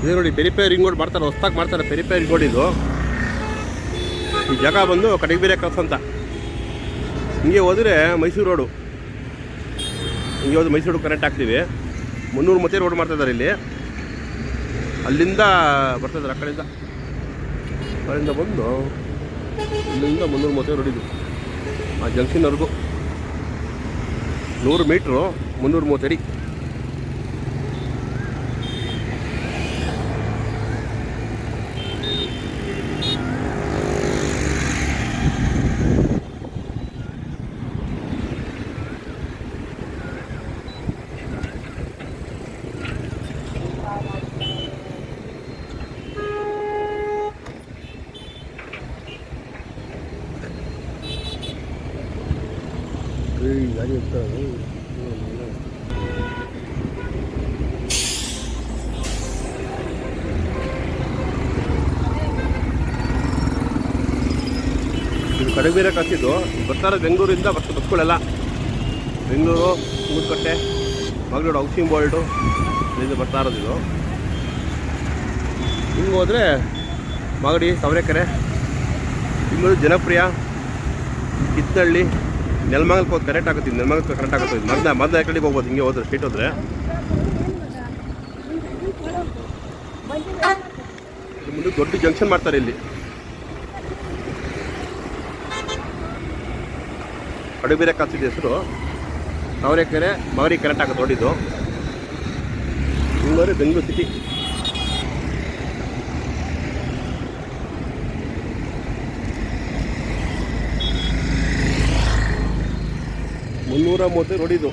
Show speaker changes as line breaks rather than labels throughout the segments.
ಇದು ನೋಡಿ ಪೆರಿಪೆ ring road ಮಾಡ್ತಾರೆ, ಹೊಸ್ದಾಗಿ ಮಾಡ್ತಾರೆ ಪೆರಿಪೆ ರಿಂಗ್ ರೋಡ್. ಇದು ಈ ಜಾಗ ಬಂದು ಕಡಗಬೇರೆ ಕ್ರಾಸ್ ಅಂತ. ಹಿಂಗೆ ಹೋದರೆ ಮೈಸೂರು ರೋಡು, ಹಿಂಗೆ ಹೋದ್ರೆ ಮೈಸೂರು ಕನೆಕ್ಟ್ ಆಗ್ತೀವಿ. 300 ಮತ್ತೆ ರೋಡ್ ಮಾಡ್ತಾಯಿದ್ದಾರೆ ಇಲ್ಲಿ. ಅಲ್ಲಿಂದ ಬರ್ತಾಯಿದ್ದಾರೆ, ಆ ಕಡೆಯಿಂದ ಬಂದು ಇಲ್ಲಿಂದ 300 ಮತ್ತೆ ರೋಡ್ ಇದು ಆ ಜಂಕ್ಷನ್ವರೆಗೂ 100 ಮೀಟ್ರು 330 ಅಡಿ. ಗಾಡಿ ಇರ್ತಾರೆ ಇದು ಕಡಗಬೇರೆ ಕಾಸಿದ್ದು. ಬರ್ತಾರೆ ಬೆಂಗಳೂರಿಂದ ಬಸ್ಗಳೆಲ್ಲ, ಬೆಂಗಳೂರು, ಮೂರುಕಟ್ಟೆ, ಮಗಳೂರು, ಹೌಸಿಂಗ್ ಬೋರ್ಡು ಇಲ್ಲಿಂದ ಬರ್ತಾ ಇರೋದು. ಇದು ಹಿಂಗೆ ಹೋದರೆ ಮಾಗಡಿ, ತಾವರೆಕೆರೆ, ಬೆಂಗಳೂರು, ಜನಪ್ರಿಯ, ಕಿತ್ತಹಳ್ಳಿ, ನೆಲಮಂಗಲಕ್ಕೆ ಹೋಗಿ ಕರೆಕ್ಟ್ ಆಗುತ್ತೆ. ನೆಲಮಂಗಲಕ್ಕೆ ಕರೆಕ್ಟ್ ಆಗುತ್ತೆ. ಮದ್ದ ಕಡೆಗೆ ಹೋಗ್ಬೋದು ಹಿಂಗೆ ಹೋದ್ರೆ, ಸ್ಟ್ರೀಟ್ ಹೋದರೆ. ಮುಂದೆ ದೊಡ್ಡ ಜಂಕ್ಷನ್ ಮಾಡ್ತಾರೆ ಇಲ್ಲಿ. ಕಡಗಬೇರೆ ಕಾಸಿದ ಹೆಸರು. ತಾವರೆಕೆರೆ, ಮಾಗಡಿ ಕರೆಕ್ಟ್ ಆಗುತ್ತೆ ದೊಡ್ಡಿದ್ದು. ಹಿಂಗೋದ್ರೆ ಬೆಂಗಳೂರು ಸಿಟಿ. ಮುನ್ನೂರ 30 ರೋಡ್ ಇದು.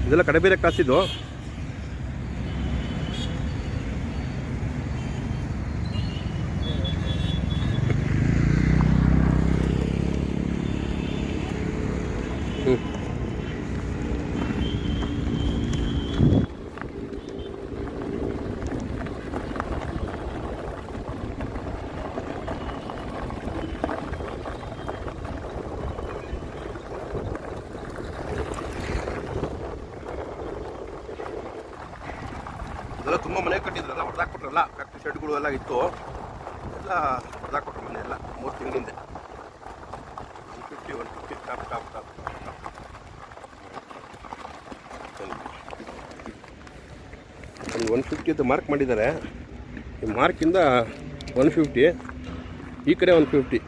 ಇದೆಲ್ಲ ಕಡಗಬೇರೆ ಕಾಸಿದ್ದು. ಇದೆಲ್ಲ ತುಂಬ ಮನೆ ಕಟ್ಟಿದ್ರಲ್ಲ, ಹೊಡೆದಾಕ್ಬಿಟ್ರಲ್ಲ. ಫ್ಯಾಕ್ಟ್ರಿ ಶೆಡ್ಗಳು ಎಲ್ಲ ಇತ್ತು, ಎಲ್ಲ ಹೊಡೆದಾಕ್ಬಿಟ್ರು ಮನೆ ಎಲ್ಲ 3 ತಿಂಗಳಿಂದ. 150 ಟಾಪ್ 150 ಅಂತ ಮಾರ್ಕ್ ಮಾಡಿದ್ದಾರೆ. ಈ ಮಾರ್ಕಿಂದ 150, ಈ ಕಡೆ 150.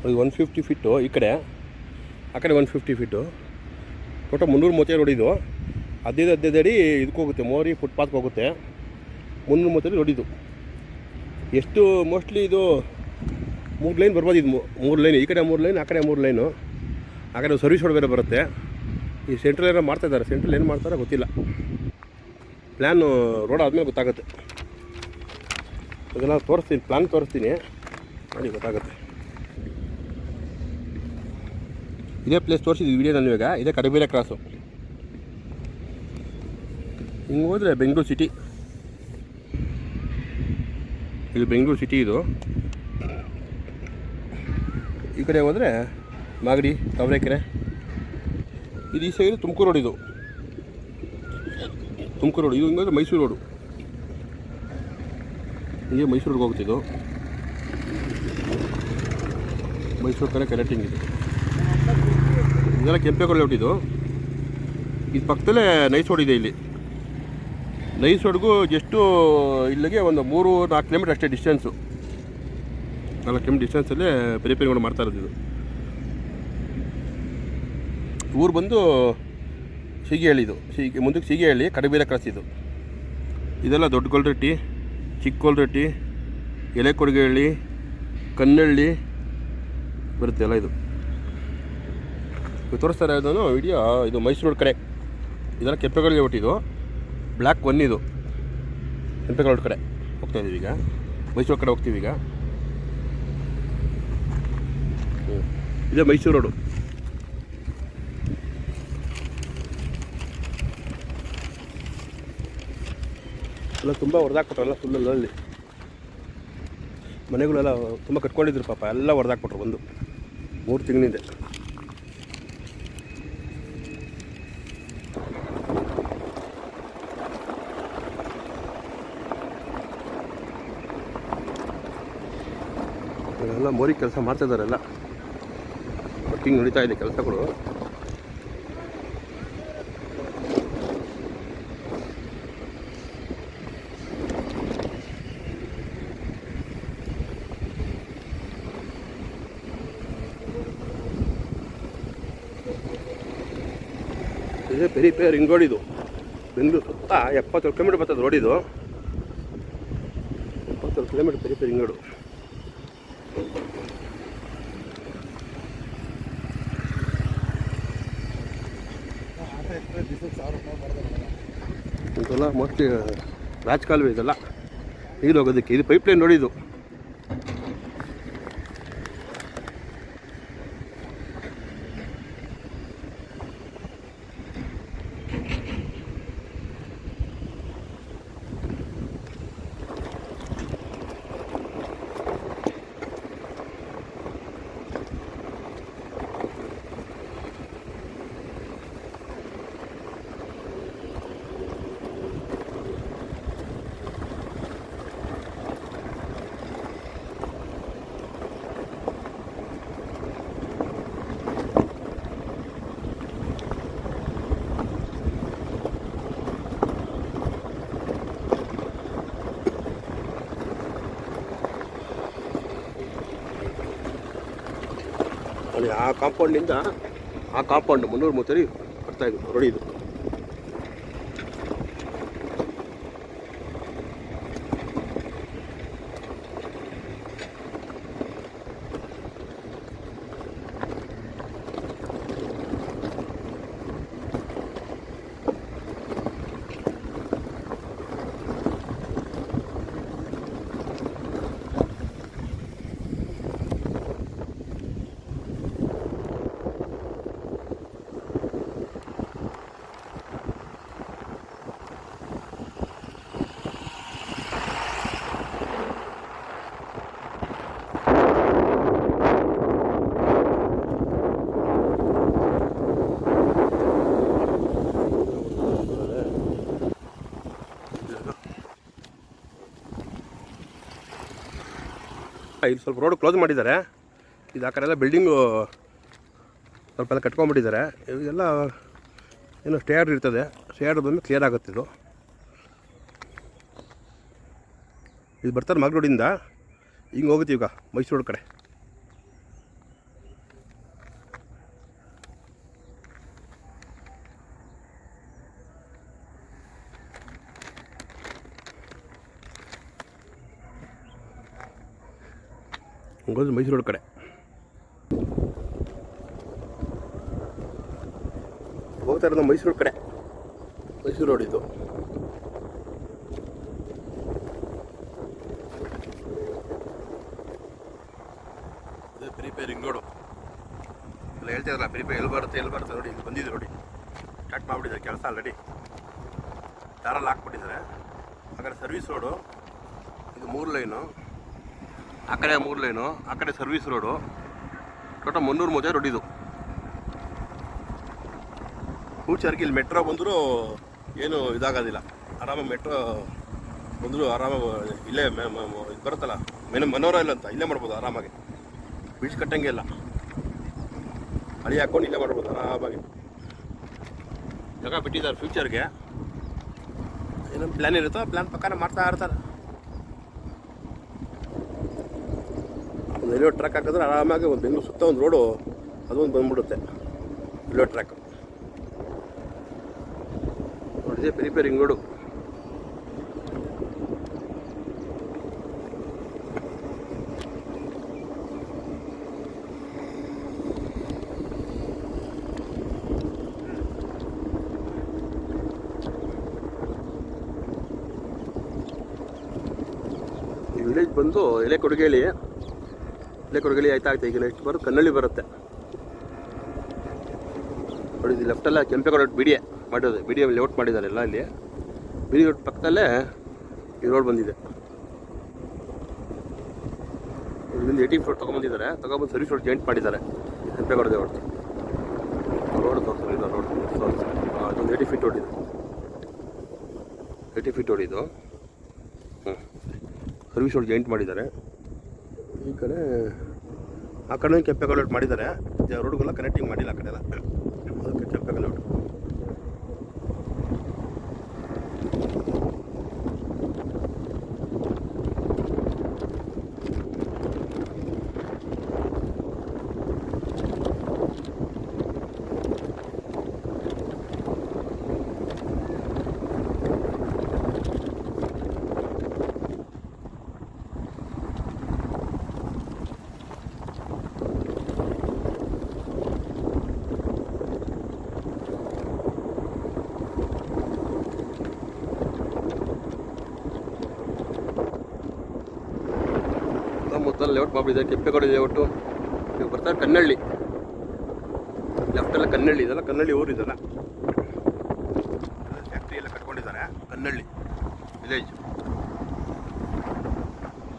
ಅದು 150 ಫೀಟು ಈ ಕಡೆ, ಆ ಕಡೆ 150 ಫೀಟು. ಟೋಟಲ್ 330 ರೋಡ್ ಇದು. 15 ಅಡಿ ಇದಕ್ಕೆ ಹೋಗುತ್ತೆ, ಮೋರಿ ಫುಟ್ಪಾತ್ಗೆ ಹೋಗುತ್ತೆ. 330 ರೋಡ್ ಇದು. ಎಷ್ಟು ಮೋಸ್ಟ್ಲಿ ಇದು 3 ಲೈನ್ ಬರ್ಬೋದು. ಇದು 3 ಲೈನ್, ಈ ಕಡೆ 3 ಲೈನ್, ಆ ಕಡೆ 3 ಲೈನು. ಆ ಕಡೆ ಸರ್ವಿಸ್ ರೋಡ್ ಬೇರೆ ಬರುತ್ತೆ. ಈ ಸೆಂಟ್ರಲ್ ಏನೋ ಮಾಡ್ತಾಯಿದ್ದಾರೆ, ಸೆಂಟ್ರಲ್ ಏನು ಮಾಡ್ತಾರೋ ಗೊತ್ತಿಲ್ಲ. ಪ್ಲ್ಯಾನು ರೋಡ್ ಆದಮೇಲೆ ಗೊತ್ತಾಗುತ್ತೆ. ಅದನ್ನು ತೋರಿಸ್ತೀನಿ, ಪ್ಲ್ಯಾನ್ ತೋರಿಸ್ತೀನಿ, ನೋಡಿ ಗೊತ್ತಾಗುತ್ತೆ. ಇದೇ ಪ್ಲೇಸ್ ತೋರಿಸಿದ್ವಿ ವಿಡಿಯೋದಲ್ಲಿ. ಇವಾಗ ಇದೇ ಕಡಗಬೇರೆ ಕ್ರಾಸು. ಹಿಂಗೆ ಹೋದರೆ ಬೆಂಗಳೂರು ಸಿಟಿ. ಇದು ಬೆಂಗಳೂರು ಸಿಟಿ. ಇದು ಈ ಕಡೆ ಹೋದರೆ ಮಾಗಡಿ, ತಾವರೆಕೆರೆ. ಇದು ಈ ಸೈಡು ತುಮಕೂರು ರೋಡ್. ಇದು ತುಮಕೂರು ರೋಡು. ಇದು ಹಿಂಗೆ ಮೈಸೂರು ರೋಡು. ಹೀಗೆ ಮೈಸೂರಿಗೆ ಹೋಗ್ತಿದ್ದು. ಮೈಸೂರು ಕಡೆ ಕನೆಕ್ಟಿಂಗ್ ಇದು. ಇದೆಲ್ಲ ಕೆಂಪೇಗೌಡ ಲೇಔಟ್. ಇದು ಪಕ್ಕದಲ್ಲೇ ನೈಸ್ ರೋಡ್ ಇದೆ. ಇಲ್ಲಿ ನೈಸ್ ರೋಡ್ಗೂ ಜಸ್ಟು ಇಲ್ಲಿಗೆ ಒಂದು 3-4 ಕಿಲೋಮೀಟ್ರ್ ಅಷ್ಟೇ ಡಿಸ್ಟೆನ್ಸು. 4 ಕಿಲೋಮೀಟ್ರ್ ಡಿಸ್ಟೆನ್ಸಲ್ಲೇ ಪೆರಿಪೆರಿಗಳು ಮಾಡ್ತಾ ಇರೋದು. ಇದು ಊರು ಬಂದು ಸೀಗೆಹಳ್ಳಿ. ಮುಂದಕ್ಕೆ ಸೀಗೆಹಳ್ಳಿ, ಕಡಬೇರೆ ಕ್ರಾಸ್ ಇದು. ಇದೆಲ್ಲ ದೊಡ್ಡ ಗೊಲ್ರಟ್ಟಿ, ಚಿಕ್ಕ ಗೊಲ್ರಟ್ಟಿ, ಎಲೆಕೊಡಗಹಳ್ಳಿ, ಕನ್ನಳ್ಳಿ ಬರುತ್ತೆ ಎಲ್ಲ. ಇದು ತೋರಿಸ್ತಾ ಇರೋದು ವಿಡಿಯೋ. ಇದು ಮೈಸೂರು ರೋಡ್ ಕಡೆ. ಇದೆಲ್ಲ ಕೆಂಪೇಗೌಡ ಲೇಔಟ್. ಇದು ಬ್ಲ್ಯಾಕ್ 1. ಇದು ಕೆಂಪೇಗೌಡ ರೋಡ್ ಕಡೆ ಹೋಗ್ತಾ ಇದ್ದೀವಿ ಈಗ. ಮೈಸೂರು ಕಡೆ ಹೋಗ್ತೀವಿ ಈಗ. ಇದೇ ಮೈಸೂರು ರೋಡು. ಎಲ್ಲ ತುಂಬ ಹೊಡೆದಾಕ್ಬಿಟ್ರಲ್ಲ ಫುಲ್ಲಲ್ಲಿ. ಮನೆಗಳೆಲ್ಲ ತುಂಬ ಕಟ್ಕೊಂಡಿದ್ರು ಪಾಪ. ಎಲ್ಲ ಹೊಡೆದಾಕ್ಬಿಟ್ರು. 3 ತಿಂಗಳಿಂದ. ಎಲ್ಲ ಮೋರಿ ಕೆಲಸ ಮಾಡ್ತಾಯಿದ್ದಾರೆಲ್ಲ. ವರ್ಕಿಂಗ್ ನಡೀತಾ ಇದೆ ಕೆಲಸಗಳು. ಇದೇ ಪೆರಿಪೆ ರಿಂಗ್ ರೋಡ್. ಇದು ಬೆಂಗಳೂರು ಸುತ್ತ 70 ಕಿಲೋಮೀಟ್ರ್ ಬರ್ತದೆ ರೋಡ್. ಇದು 70 ಕಿಲೋಮೀಟ್ರ್ ಪೆರಿಪೆ ರಿಂಗ್ ರೋಡು. ಇದೆಲ್ಲ ಮೋಸ್ಟ್ಲಿ ರಾಜಕಾಲುವೆ. ಇದೆಲ್ಲ ನೀರು ಹೋಗೋದಕ್ಕೆ. ಇದು ಪೈಪ್ಲೈನ್ ನೋಡಿದ್ದು. ಅಲ್ಲಿ ಆ ಕಾಂಪೌಂಡಿಂದ ಆ ಕಾಂಪೌಂಡ್ 330 ಅಡಿ ಬರ್ತಾಯಿದ್ದು ರೋಡ್. ಇದು ಇಲ್ಲಿ ಸ್ವಲ್ಪ ರೋಡ್ ಕ್ಲೋಸ್ ಮಾಡಿದ್ದಾರೆ. ಇದು ಆ ಕಡೆ ಎಲ್ಲ ಬಿಲ್ಡಿಂಗು ಸ್ವಲ್ಪ ಎಲ್ಲ ಕಟ್ಕೊಂಡ್ಬಿಟ್ಟಿದ್ದಾರೆ. ಇದೆಲ್ಲ ಏನೋ ಸ್ಟೇ ಆರ್ಡರ್ ಇರ್ತದೆ. ಸ್ಟೇ ಆರ್ಡರ್ ಬಂದು ಕ್ಲಿಯರ್ ಆಗುತ್ತೆ. ಇದು ಬರ್ತಾರೆ ಮಾಗರೋಡಿಂದ ಹಿಂಗೆ ಹೋಗುತ್ತೆ ಈಗ ಮೈಸೂರು ಕಡೆ. ಹೋಗೋದು ಮೈಸೂರು ಕಡೆ. ಹೋಗ್ತಾ ಇರೋದು ಮೈಸೂರು ಕಡೆ. ಮೈಸೂರು ರೋಡ್ ಇದು. ಅದೇ ಪೆರಿಪೆ ರಿಂಗ್ ರೋಡು. ಎಲ್ಲ ಹೇಳ್ತಾ ಇರಲ್ಲ ಪೆರಿಪೆ ಎಲ್ಲಿ ಬರುತ್ತೆ ನೋಡಿ. ಇಲ್ಲಿ ಬಂದಿದೆ ನೋಡಿ. ಸ್ಟಾರ್ಟ್ ಮಾಡಿಬಿಟ್ಟಿದ್ದಾರೆ ಕೆಲಸ ಆಲ್ರೆಡಿ. ದಾರಲ್ಲಿ ಹಾಕ್ಬಿಟ್ಟಿದ್ದಾರೆ. ಆ ಕಡೆ ಸರ್ವಿಸ್ ರೋಡು. ಇದು 3 ಲೈನು. ಆ ಕಡೆ 3 ಲೈನು. ಆ ಕಡೆ ಸರ್ವಿಸ್ ರೋಡು. ಟೋಟಲ್ 330 ರೋಡ್ ಇದು. ಫ್ಯೂಚರ್ಗೆ ಇಲ್ಲಿ ಮೆಟ್ರೋ ಬಂದರೂ ಏನು ಇದಾಗೋದಿಲ್ಲ. ಆರಾಮಾಗಿ ಮೆಟ್ರೋ ಬಂದರೂ ಆರಾಮಾಗಿ ಇಲ್ಲೇ ಇದು ಬರುತ್ತಲ್ಲ ಮನೋರ ಇಲ್ಲ ಅಂತ ಇಲ್ಲೇ ಮಾಡ್ಬೋದು ಆರಾಮಾಗಿ. ಬೀಚ್ ಕಟ್ಟಂಗೆ ಇಲ್ಲ, ಹಳಿ ಹಾಕ್ಕೊಂಡು ಇಲ್ಲೇ ಮಾಡ್ಬೋದು ಆರಾಮಾಗಿ. ಜಾಗ ಬಿಟ್ಟಿದ್ದಾರೆ ಫ್ಯೂಚರ್ಗೆ. ಏನೋ ಪ್ಲ್ಯಾನ್ ಇರುತ್ತೋ ಪ್ಲ್ಯಾನ್ ಪ್ರಕಾರ ಮಾಡ್ತಾ ಇರ್ತಾರೆ. ಒಂದು ರೈಲ್ವೆ ಟ್ರ್ಯಾಕ್ ಹಾಕಿದ್ರೆ ಆರಾಮಾಗಿ ಒಂದು ಬೆಂಗಳೂರು ಸುತ್ತ ಒಂದು ರೋಡು ಅದೊಂದು ಬಂದ್ಬಿಡುತ್ತೆ ರೈಲ್ವೆ ಟ್ರ್ಯಾಕ್. ನೋಡಿದೆ ರಿಪೇರಿಂಗ್ ರೋಡು. ಈ ವಿಲೇಜ್ ಬಂದು ಎಲೆಕೊಡಗೇಳಿ ಆಯ್ತಾ ಈಗ ನೆಕ್ಸ್ಟ್ ಬರೋದು ಕನ್ನಳ್ಳಿ ಬರುತ್ತೆ ನೋಡಿ. ಇದು ಲೆಫ್ಟೆಲ್ಲ ಕೆಂಪೇಗೌಡ ಬಿ ಡಿ ಎ ಮಾಡೋದು, ಬಿ ಡಿ ಎ ಲೇಔಟ್ ಮಾಡಿದ್ದಾರೆ ಎಲ್ಲ. ಇಲ್ಲಿ ಬಿ ಡಿ ರೋಡ್ ಪಕ್ಕದಲ್ಲೇ ಈ ರೋಡ್ ಬಂದಿದೆ. ಇಲ್ಲಿಂದ 80 ಫೀಟ್ ತೊಗೊಂಬಂದು ಸರ್ವಿಸ್ ರೋಡ್ ಜಾಯಿಂಟ್ ಮಾಡಿದ್ದಾರೆ ಕೆಂಪೇಗೌಡ ಲೇಔಟ್. ರೋಡ್ ತೋರಿಸ್ತಾರೆ, ರೋಡ್ ಅದೊಂದು 80 ಫೀಟ್ ರೋಡ್ ಇದು. 80 ಫೀಟ್ ರೋಡ್ ಇದು. ಸರ್ವಿಸ್ ರೋಡ್ ಜಾಯಿಂಟ್ ಮಾಡಿದ್ದಾರೆ. ಈ ಕಡೆ ಆ ಕಡೆ ಕೆಂಪೇಗೌಡ ಲೇಔಟ್ ಮಾಡಿದ್ದಾರೆ. ರೋಡ್ಗೆಲ್ಲ ಕನೆಕ್ಟಿಂಗ್ ಮಾಡಿಲ್ಲ ಆ ಕಡೆ ಎಲ್ಲ, ಅದಕ್ಕೆ ಕೆಂಪೇಗೌಡ ಲೇಔಟ್. ಸುತ್ತಮುತ್ತಲ ಲೇಔಟ್ ಮಾಡಿದ್ದಾರೆ ಕೆಂಪೇಗೌಡ ಲೇಔಟು. ನೀವು ಬರ್ತಾರೆ ಕನ್ನಳ್ಳಿ, ಲೆಫ್ಟೆಲ್ಲ ಕನ್ನಳ್ಳಿ, ಇದೆಲ್ಲ ಕನ್ನಳ್ಳಿ ಊರು. ಇದೆಲ್ಲ ಫ್ಯಾಕ್ಟ್ರಿ ಎಲ್ಲ ಕಟ್ಕೊಂಡಿದ್ದಾರೆ ಕನ್ನಳ್ಳಿ ವಿಲೇಜ್.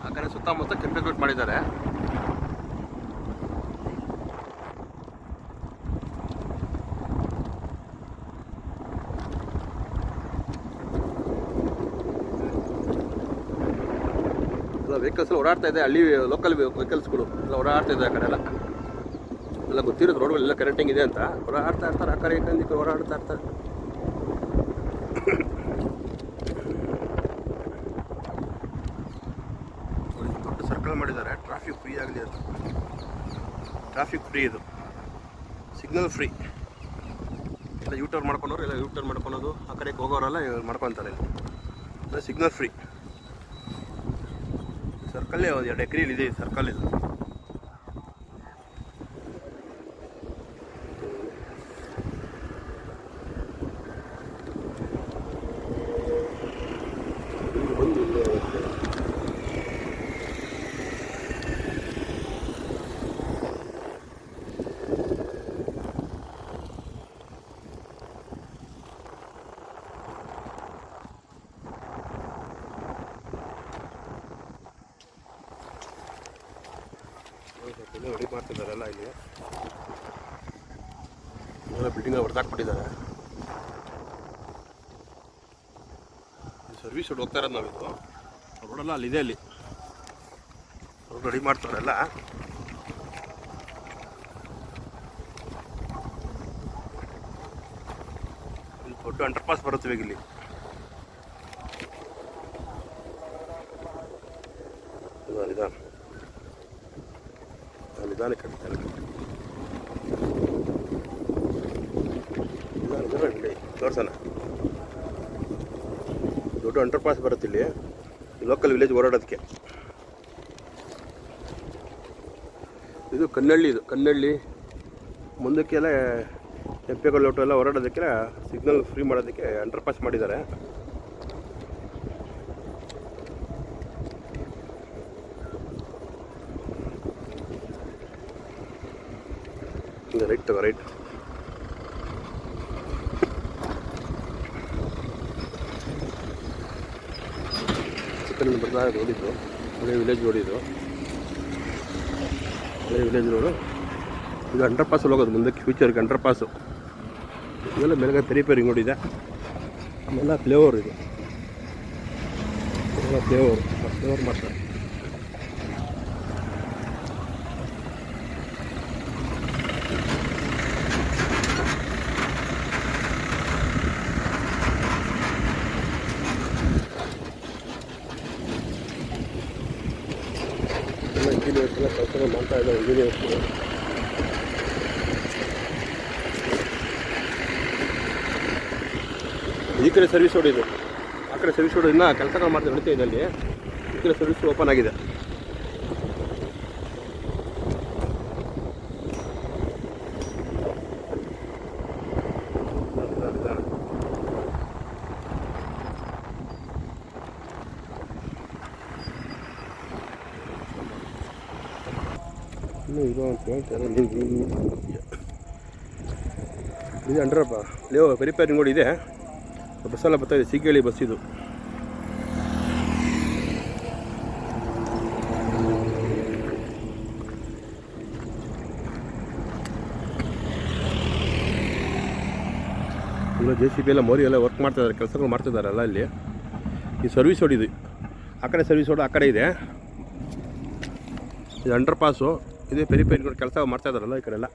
ಆ ಕಡೆ ಸುತ್ತಮುತ್ತ ಕೆಂಪೇಗೌಡ ಮಾಡಿದ್ದಾರೆ. ವೆಹಿಕಲ್ಸ್ ಎಲ್ಲ ಓಡಾಡ್ತಾ ಇದೆ, ಹಳ್ಳಿ ಲೋಕಲ್ ವೆಹಿಕಲ್ಸ್ಗಳು ಎಲ್ಲ ಓಡಾಡ್ತಾ ಇದೆ ಆ ಕಡೆ ಎಲ್ಲ ಗೊತ್ತಿರೋದು ರೋಡ್ಗಳೆಲ್ಲ ಕನೆಕ್ಟಿಂಗ್ ಇದೆ ಅಂತ ಓಡಾಡ್ತಾ ಇರ್ತಾರೆ. ಆ ಕಡೆ ಈ ಕಡೆ ಓಡಾಡ್ತಾ ಇರ್ತಾರೆ. ದೊಡ್ಡ ಸರ್ಕಲ್ ಮಾಡಿದ್ದಾರೆ ಟ್ರಾಫಿಕ್ ಫ್ರೀ ಆಗಲಿ ಅಂತ. ಟ್ರಾಫಿಕ್ ಫ್ರೀ ಇದು, ಸಿಗ್ನಲ್ ಫ್ರೀ. ಎಲ್ಲ ಯೂಟರ್ನ್ ಮಾಡ್ಕೊಂಡವ್ರು ಎಲ್ಲ ಯೂಟರ್ನ್ ಮಾಡ್ಕೊಳೋದು, ಆ ಕಡೆಗೆ ಹೋಗೋರೆಲ್ಲ ಮಾಡ್ಕೊತಾರೆ. ಇಲ್ಲ ಸಿಗ್ನಲ್ ಫ್ರೀ ಸರ್ಕಲ್ಲೇ ಒಂದು 2 ಎಕರೆಯಲ್ಲಿ ಇದೆ ಸರ್ಕಲ್ ಇದು. ರೆಡಿ ಮಾಡ್ತಿದ್ದಾರೆಲ್ಲ ಇಲ್ಲಿ ಎಲ್ಲ ಬಿಲ್ಡಿಂಗ್ ಹೊಡೆದಾಕ್ಬಿಟ್ಟಿದ್ದಾರೆ. ಸರ್ವಿಸ್ ರೋಡ್ ಹೋಗ್ತಾ ಇರೋದು ನಾವಿದು. ರೋಡೆಲ್ಲ ಅಲ್ಲಿದೆ, ಅಲ್ಲಿ ರೋಡ್ ರೆಡಿ ಮಾಡ್ತಾರೆಲ್ಲ. ಇಲ್ಲಿ ದೊಡ್ಡ ಅಂಡರ್ ಪಾಸ್ ಬರುತ್ತೆ ಇವಾಗ. ಇಲ್ಲಿ ನಿಧಾನಕ್ಕೆ ತೋರ್ಸೋಣ. ದೊಡ್ಡ ಅಂಡರ್ ಪಾಸ್ ಬರುತ್ತೆ ಇಲ್ಲಿ ಲೋಕಲ್ ವಿಲೇಜ್ ಓಡಾಡೋದಕ್ಕೆ. ಇದು ಕನ್ನಳ್ಳಿ, ಇದು ಕನ್ನಳ್ಳಿ. ಮುಂದಕ್ಕೆಲ್ಲ ಕೆಂಪೇಗೌಡ ಲೇಔಟ್ ಎಲ್ಲ ಓಡಾಡೋದಕ್ಕೆ ಸಿಗ್ನಲ್ ಫ್ರೀ ಮಾಡೋದಕ್ಕೆ ಅಂಡರ್ ಪಾಸ್ ಮಾಡಿದ್ದಾರೆ. ರೈಟ್ ತಗೋ, ರೈಟ್. ಚಿಕ್ಕಲ್ಲಿ ಬರ್ತಾ ರೋಡಿದ್ದು ಹಳೆ ವಿಲೇಜ್ ರೋಡಿದು, ಹಳೆ ವಿಲೇಜ್ ರೋಡು. ಇದು ಅಂಡರ್ ಪಾಸಲ್ಲಿ ಹೋಗೋದು ಮುಂದಕ್ಕೆ ಫ್ಯೂಚರ್ಗೆ ಅಂಡರ್ ಪಾಸು. ಇವೆಲ್ಲ ಮೇಲ್ಗಡೆ ರಿಪೇರಿಂಗ್ ರೋಡ್ ಇದೆ. ಎಲ್ಲ ಫ್ಲೇವರ್ ಇದು, ಎಲ್ಲ ಫ್ಲೇವರ್ ಮಾಡ್ತಾರೆ. ಇಂಜಿನಿಯರ್ಸ್ ಎಲ್ಲ ಕೆಲಸ ಮಾಡ್ತಾ ಇದ್ದಾರೆ. ಇಂಜಿನಿಯರ್ಸ್ ಈ ಕಡೆ ಸರ್ವಿಸ್ ರೋಡ್ ಇದು, ಆ ಕಡೆ ಸರ್ವಿಸ್ ರೋಡ್ ಇನ್ನೂ ಕೆಲಸಗಳು ಮಾಡ್ತಾ ನಡೀತಾ ಇದೆ. ಅಲ್ಲಿ ಈ ಕಡೆ ಸರ್ವಿಸ್ ಓಪನ್ ಆಗಿದೆ. ಇನ್ನೂ ಇದು ಅಂತ ಹೇಳ್ತಾರೆ. ಇದು ಅಂಡ್ರಪ್ಪ ರಿಪೇರಿಂಗ್ ರೋಡ್ ಇದೆ. ಬಸ್ಸೆಲ್ಲ ಬರ್ತಾಯಿದೆ. ಸಿಗೇಳಿ ಬಸ್ ಇದು. ಇಲ್ಲ JCB ಎಲ್ಲ ಮೋರಿ ಎಲ್ಲ ವರ್ಕ್ ಮಾಡ್ತಾಯಿದ್ದಾರೆ, ಕೆಲಸಗಳು ಮಾಡ್ತಿದ್ದಾರಲ್ಲ ಇಲ್ಲಿ. ಈ ಸರ್ವಿಸ್ ರೋಡ್ ಇದು, ಆ ಕಡೆ ಸರ್ವಿಸ್ ರೋಡ್ ಆ ಕಡೆ ಇದೆ. ಇದು ಅಂಡರ್ ಪಾಸು. ಇದೇ ರಿಪೇರಿಂಗ್ ರೋಡ್ ಕೆಲಸ ಮಾಡ್ತಾಯಿದ್ದಾರಲ್ಲ ಈ ಕಡೆ ಎಲ್ಲ.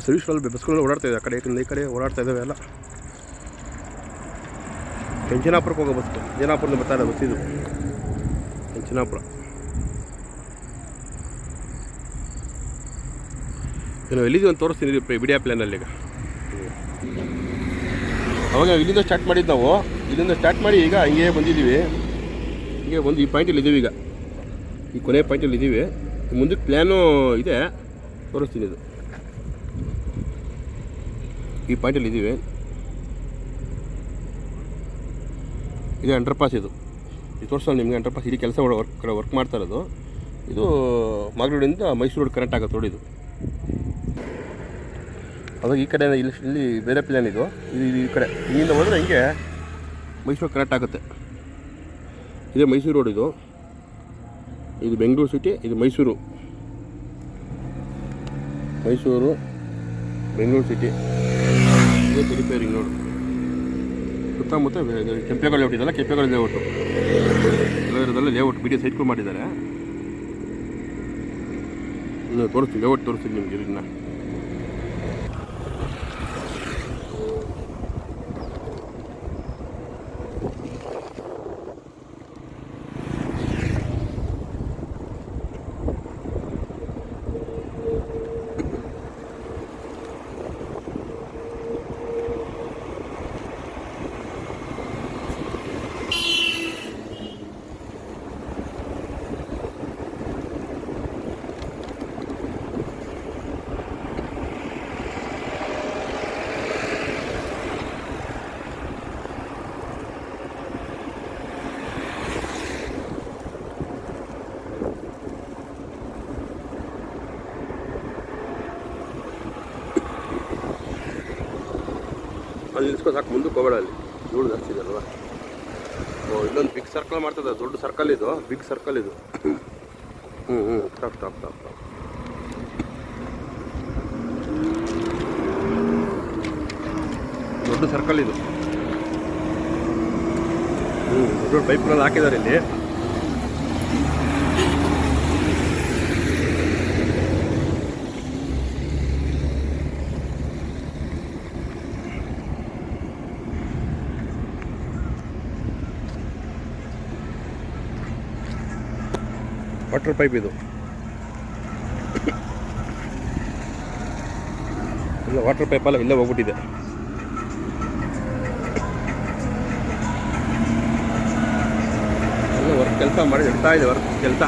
ಸರ್ವಿಸ್ ರೋಡ್ ಬಸ್ಗಳು ಓಡಾಡ್ತಾ ಇದೆ. ಆ ಕಡೆ ಈ ಕಡೆ ಓಡಾಡ್ತಾ ಇದ್ದಾವೆ ಎಲ್ಲ. ಕೆಂಚನಾಪುರಕ್ಕೆ ಹೋಗೋ ಬಸ್, ಜನಾಪುರದಿಂದ ಬರ್ತಾ ಇದೆ ಬಸ್ ಇದು. ಕೆಂಚನಾಪುರ ಏನು ಎಲ್ಲಿದ್ದೀವಿ ಅಂತ ತೋರಿಸ್ತೀನಿ ವಿಡಿಯೋ ಪ್ಲ್ಯಾನಲ್ಲಿ. ಈಗ ಅವಾಗ ಇಲ್ಲಿಂದ ಸ್ಟಾರ್ಟ್ ಮಾಡಿದ್ದು ನಾವು. ಇಲ್ಲಿಂದ ಸ್ಟಾರ್ಟ್ ಮಾಡಿ ಈಗ ಹಿಂಗೆ ಬಂದಿದ್ದೀವಿ. ಹಿಂಗೆ ಬಂದು ಈ ಪಾಯಿಂಟಲ್ಲಿ ಇದ್ದೀವಿ. ಈಗ ಈ ಕೊನೆ ಪಾಯಿಂಟಲ್ಲಿ ಇದ್ದೀವಿ. ಮುಂದಕ್ಕೆ ಪ್ಲ್ಯಾನು ಇದೆ, ತೋರಿಸ್ತೀನಿ. ಇದು ಈ ಪಾಯಿಂಟಲ್ಲಿ ಇದ್ದೀವಿ. ಇದು ಅಂಡರ್ ಪಾಸ್. ಇದು ತೋರಿಸೋಣ ನಿಮಗೆ. ಅಂಡರ್ ಪಾಸ್ ಇಲ್ಲಿ ಕೆಲಸ ವರ್ಕ್ ಮಾಡ್ತಾ ಇರೋದು. ಇದು ಮಾಗಡಿಯಿಂದ ಮೈಸೂರು ರೋಡ್ ಕನೆಕ್ಟ್ ಆಗುತ್ತೆ ನೋಡಿ. ಇದು ಅವಾಗ ಈ ಕಡೆ ಇಲ್ಲಿ ಬೇರೆ ಪ್ಲ್ಯಾನ್ ಇದು. ಈ ಕಡೆ ಇಲ್ಲಿಂದ ಹೋದರೆ ಹಿಂಗೆ ಮೈಸೂರು ಕನೆಕ್ಟ್ ಆಗುತ್ತೆ. ಇದೇ ಮೈಸೂರು ರೋಡ್ ಇದು. ಇದು ಬೆಂಗಳೂರು ಸಿಟಿ, ಇದು ಮೈಸೂರು ಬೆಂಗಳೂರು ಸಿಟಿ. ಇದೇ ರಿಪೇರಿಂಗ್ ರೋಡ್. ಸುತ್ತಮುತ್ತ ಕೆಂಪೇಗೌಡ ಲೇಔಟ್ ಇದೆಲ್ಲ, ಕೆಂಪೇಗೌಡ ಲೇಔಟು ಇರೋದೆಲ್ಲ ಲೇಔಟ್. BD ಸೈಟ್ಗಳು ಮಾಡಿದ್ದಾರೆ. ಇನ್ನು ತೋರಿಸ್ತೀನಿ, ಲೇಔಟ್ ತೋರಿಸ್ತೀನಿ ನಿಮಗೆ. ಇದನ್ನ ಅಲ್ಲಿ ನಿಲ್ಸ್ಕೊ ಸಾಕು, ಮುಂದಕ್ಕೆ ಹೋಗೋಣ. ಅಲ್ಲಿ ಧೂಳು ಜಾಸ್ತಿ ಇದೆಯಲ್ವ. ಇಲ್ಲೊಂದು ಬಿಗ್ ಸರ್ಕಲ್ ಮಾಡ್ತದೆ, ದೊಡ್ಡ ಸರ್ಕಲ್ ಇದು, ಬಿಗ್ ಸರ್ಕಲ್ ಇದು. ಟಾಪ್ ದೊಡ್ಡ ಸರ್ಕಲ್ ಇದು. ದೊಡ್ಡ ಪೈಪ್ಗಳಲ್ಲಿ ಹಾಕಿದ್ದಾರೆ ಇಲ್ಲಿ. ವಾಟರ್ ಪೈಪ್ ಇದು. ಇಲ್ಲ ವಾಟರ್ ಪೈಪಲ್ಲ ಇಲ್ಲೇ ಹೋಗ್ಬಿಟ್ಟಿದೆ. ಎಲ್ಲ ವರ್ಕ್ ಕೆಲಸ ಮಾಡಿ ಇಡ್ತಾ ಇದೆ. ವರ್ಕ್ ಕೆಲಸ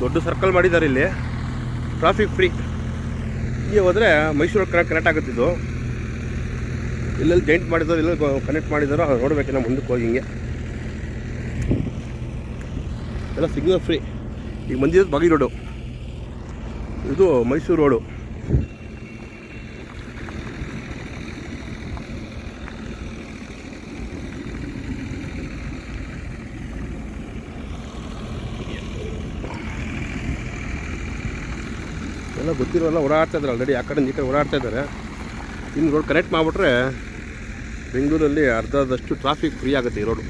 ದೊಡ್ಡ ಸರ್ಕಲ್ ಮಾಡಿದ್ದಾರೆ ಇಲ್ಲಿ, ಟ್ರಾಫಿಕ್ ಫ್ರೀ. ಹೀಗೆ ಹೋದರೆ ಮೈಸೂರು ಕನೆಕ್ಟ್ ಆಗುತ್ತಿದ್ದು. ಇಲ್ಲೆಲ್ಲಿ ಜೈಂಟ್ ಮಾಡಿದ್ರು, ಇಲ್ಲ ಕನೆಕ್ಟ್ ಮಾಡಿದಾರೋ ಅದು ನೋಡ್ಬೇಕಿನ್ನ ಮುಂದಕ್ಕೆ ಹೋಗಿ. ಹಿಂಗೆ ಎಲ್ಲ ಸಿಗ್ನಲ್ ಫ್ರೀ. ಈಗ ಬಂದಿದ್ದು ಬಾಗಿ ರೋಡು, ಇದು ಮೈಸೂರು ರೋಡು. ಎಲ್ಲ ಗೊತ್ತಿರೋಲ್ಲ ಓಡಾಡ್ತಾ ಇದ್ದಾರೆ ಆಲ್ರೆಡಿ, ಆ ಕಡೆ ಈ ಕಡೆ ಓಡಾಡ್ತಾ ಇದ್ದಾರೆ. ಇನ್ನು ರೋಡ್ ಕನೆಕ್ಟ್ ಮಾಡಿಬಿಟ್ರೆ ಬೆಂಗಳೂರಲ್ಲಿ ಅರ್ಧದಷ್ಟು ಟ್ರಾಫಿಕ್ ಫ್ರೀ ಆಗುತ್ತೆ ಈ ರೋಡು.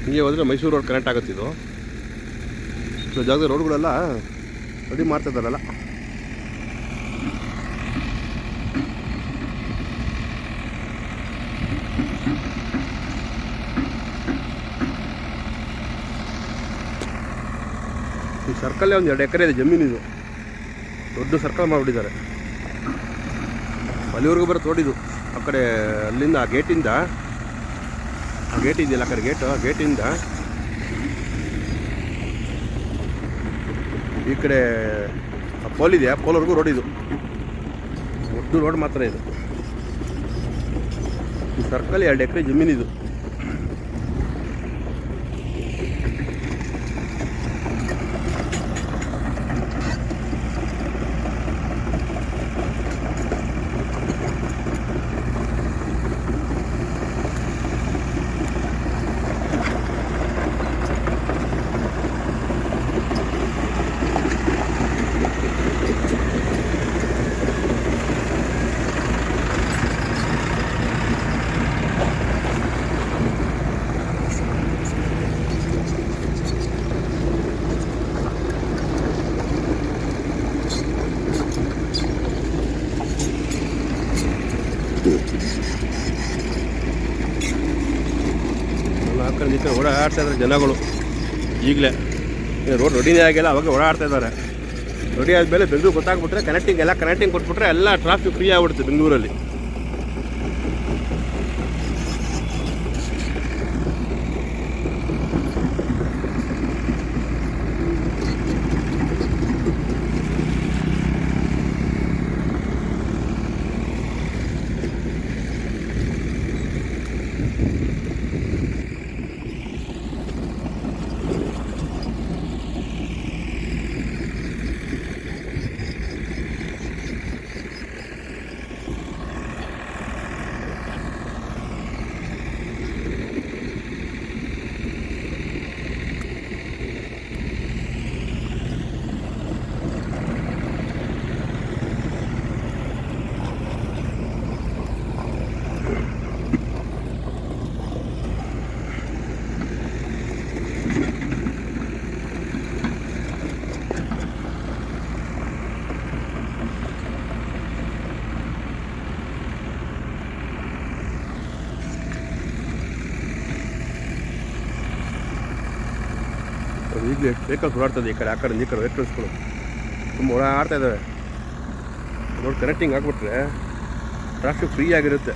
ಹಿಂಗೆ ಹೋದರೆ ಮೈಸೂರು ರೋಡ್ ಕನೆಕ್ಟ್ ಆಗುತ್ತೆ. ಇದು ಜಾಗದ ರೋಡ್ಗಳೆಲ್ಲ ರೆಡಿ ಮಾಡ್ತಾ ಇದ್ದಾರಲ್ಲ. ಈ ಸರ್ಕಲ್ಲೇ ಒಂದು 2 ಎಕರೆ ಇದೆ ಜಮೀನಿದು, ದೊಡ್ಡ ಸರ್ಕಲ್ ಮಾಡಿಬಿಟ್ಟಿದ್ದಾರೆ. ಅಲ್ಲಿವರೆಗೂ ಬರೋ ತೋಡಿದು ಆ ಕಡೆ, ಅಲ್ಲಿಂದ ಆ ಗೇಟಿಂದ, ಆ ಗೇಟ್ ಇದೆಯಲ್ಲ ಆ ಕಡೆ ಗೇಟು, ಆ ಗೇಟಿಂದ ಈ ಕಡೆ ಆ ಪೋಲ್ ಇದೆ, ಆ ಪೋಲ್ವರೆಗೂ ರೋಡ್ ಇದು, ದೊಡ್ಡ ರೋಡ್ ಮಾತ್ರ ಇದು. ಈ ಸರ್ಕಲ್ 2 ಎಕರೆ ಜಮೀನಿದು. ಆ ಕಡೆ ಈ ಕಡೆ ಓಡಾಡ್ತಾ ಇದ್ದಾರೆ ಜನಗಳು. ಈಗಲೇ ರೋಡ್ ರೆಡಿನೇ ಆಗಿಲ್ಲ, ಅವಾಗ ಓಡಾಡ್ತಾ ಇದ್ದಾರೆ. ರೆಡಿ ಆದಮೇಲೆ ಬೆಂಗಳೂರು ಗೊತ್ತಾಗ್ಬಿಟ್ರೆ ಕನೆಕ್ಟಿಂಗ್ ಕೊಟ್ಬಿಟ್ರೆ ಎಲ್ಲ ಟ್ರಾಫಿಕ್ ಫ್ರೀ ಆಗಿಬಿಡುತ್ತೆ ಬೆಂಗಳೂರಲ್ಲಿ. ಈಗಲೇ ಎಷ್ಟು ವೆಹಿಕಲ್ಸ್ ಓಡಾಡ್ತದೆ ಈ ಕಡೆ, ಆ ಕಡೆ ಈ ಕಡೆ ವೆಹಿಕಲ್ಸ್ಗಳು ತುಂಬ ಓಡಾಡ್ತಾ ಇದ್ದಾವೆ. ರೋಡ್ ಕನೆಕ್ಟಿಂಗ್ ಆಗಿಬಿಟ್ರೆ ಟ್ರಾಫಿಕ್ ಫ್ರೀ ಆಗಿರುತ್ತೆ.